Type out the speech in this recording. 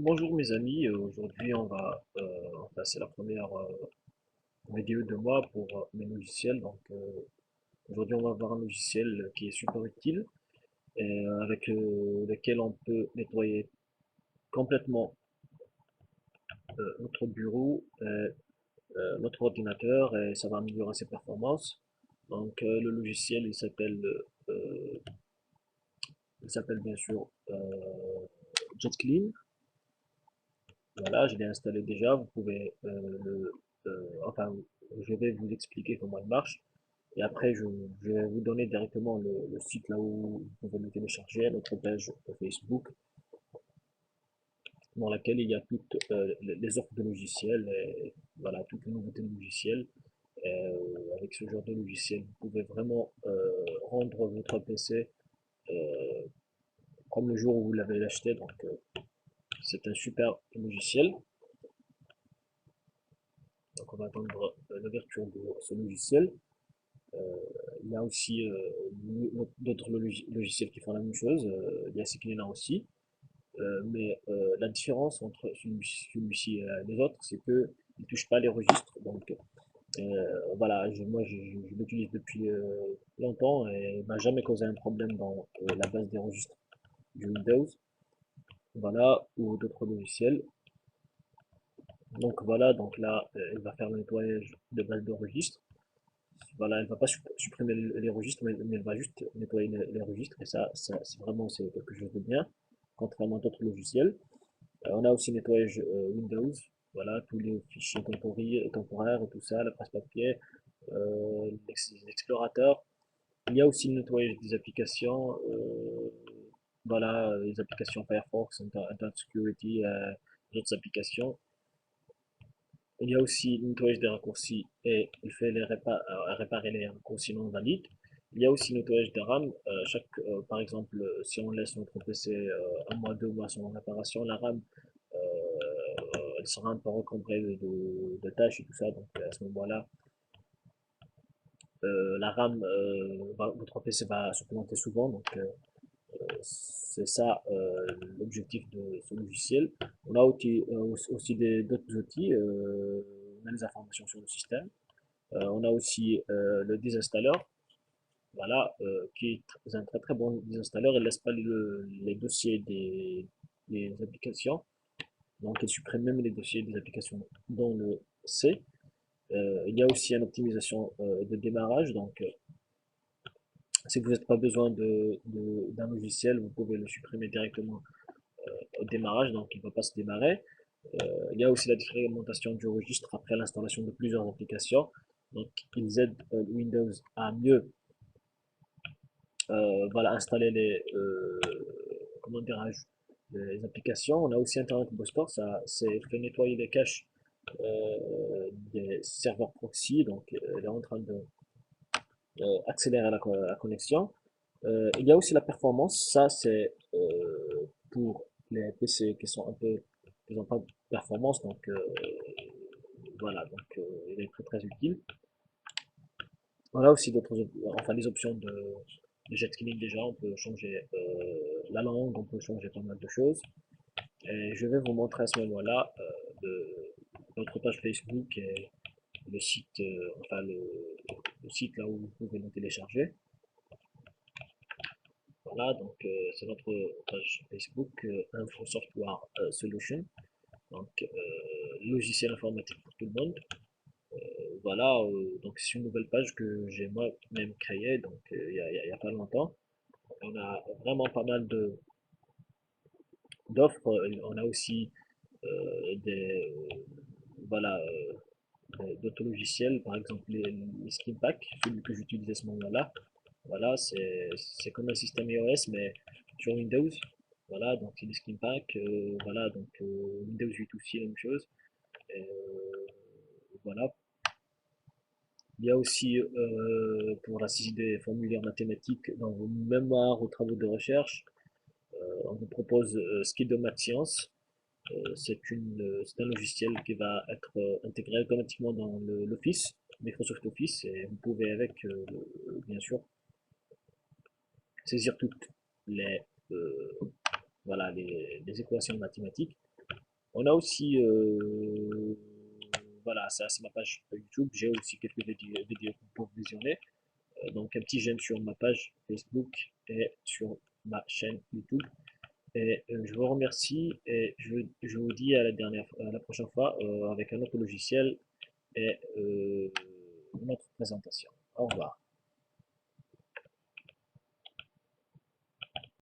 Bonjour mes amis, aujourd'hui enfin c'est la première vidéo de moi pour mes logiciels. Aujourd'hui on va voir un logiciel qui est super utile et avec lequel on peut nettoyer complètement notre bureau, notre ordinateur et ça va améliorer ses performances. Le logiciel il s'appelle bien sûr JetClean. Voilà, je l'ai installé déjà. Vous pouvez enfin, je vais vous expliquer comment il marche. Et après, je vais vous donner directement le site là où vous pouvez le télécharger, notre page Facebook, dans laquelle il y a toutes les offres de logiciels, et, voilà, toutes les nouveautés de logiciels. Avec ce genre de logiciel, vous pouvez vraiment rendre votre PC euh, comme le jour où vous l'avez acheté. C'est un super logiciel. Donc, on va attendre l'ouverture de ce logiciel. Euh, il y a aussi d'autres logiciels qui font la même chose. Il y a Seclina aussi. La différence entre celui-ci et les autres, c'est que il ne touche pas les registres. Voilà, je l'utilise depuis longtemps et il m'a jamais causé un problème dans la base des registres du Windows. Voilà, ou d'autres logiciels. Donc voilà, donc là, elle va faire le nettoyage de base de registre. Voilà, elle va pas supprimer les registres, mais elle va juste nettoyer les registres. Et ça c'est vraiment c'est quelque chose de bien, contrairement à d'autres logiciels. On a aussi nettoyage Windows. Voilà, tous les fichiers temporaires et tout ça, la presse papier, l'explorateur. Il y a aussi le nettoyage des applications. Voilà, les applications Firefox, Internet Security, d'autres applications. Il y a aussi le nettoyage des raccourcis et il fait réparer les raccourcis non valides. Il y a aussi le nettoyage des RAM. Par exemple, si on laisse notre PC un mois, 2 mois sans réparation, la RAM elle sera un peu encombrée de tâches et tout ça. Donc à ce moment-là, la RAM, votre PC va se planter souvent. C'est ça l'objectif de ce logiciel. On a aussi d'autres outils. On a les informations sur le système. On a aussi le désinstalleur, voilà, qui est un très très bon désinstalleur. Il ne laisse pas les dossiers des applications. Donc, il supprime même les dossiers des applications dans le C. Il y a aussi une optimisation de démarrage. Si vous n'avez pas besoin d'un logiciel, vous pouvez le supprimer directement au démarrage. Donc, il ne va pas se démarrer. Il y a aussi la défragmentation du registre après l'installation de plusieurs applications. Donc, ils aident Windows à mieux voilà, installer comment dirais-je, les applications. On a aussi Internet Booster, ça c'est fait nettoyer les caches des serveurs proxy, donc elle est en train de accélérer la connexion. Il y a aussi la performance, ça c'est pour les PC qui sont un peu, qui n'ont pas de performance, voilà, il est très très utile. On a aussi enfin des options de jet skiing déjà, on peut changer la langue, on peut changer pas mal de choses. Et je vais vous montrer à ce moment-là notre page Facebook et le site, le site là où vous pouvez le télécharger. Voilà, c'est notre page Facebook Info Software Solution, logiciel informatique pour tout le monde. Voilà, donc c'est une nouvelle page que j'ai moi-même créée, il y a pas longtemps. On a vraiment pas mal d'offres. On a aussi des voilà d'autres logiciels, par exemple les Skin Pack, celui que j'utilise à ce moment-là. Voilà, c'est comme un système iOS mais sur Windows. Voilà, donc c'est des Skin Pack. Voilà, Windows 8 aussi la même chose. Voilà. Il y a aussi pour assister des formulaires mathématiques dans vos mémoires ou travaux de recherche. On vous propose Skidomat Science. C'est un logiciel qui va être intégré automatiquement dans l'Office, Microsoft Office, et vous pouvez bien sûr, saisir toutes les, euh, voilà, les équations mathématiques. On a aussi, voilà, ça c'est ma page YouTube. J'ai aussi quelques vidéos pour visionner. Donc un petit j'aime sur ma page Facebook et sur ma chaîne YouTube. Et je vous remercie et je vous dis à la prochaine fois avec un autre logiciel et une autre présentation. Au revoir.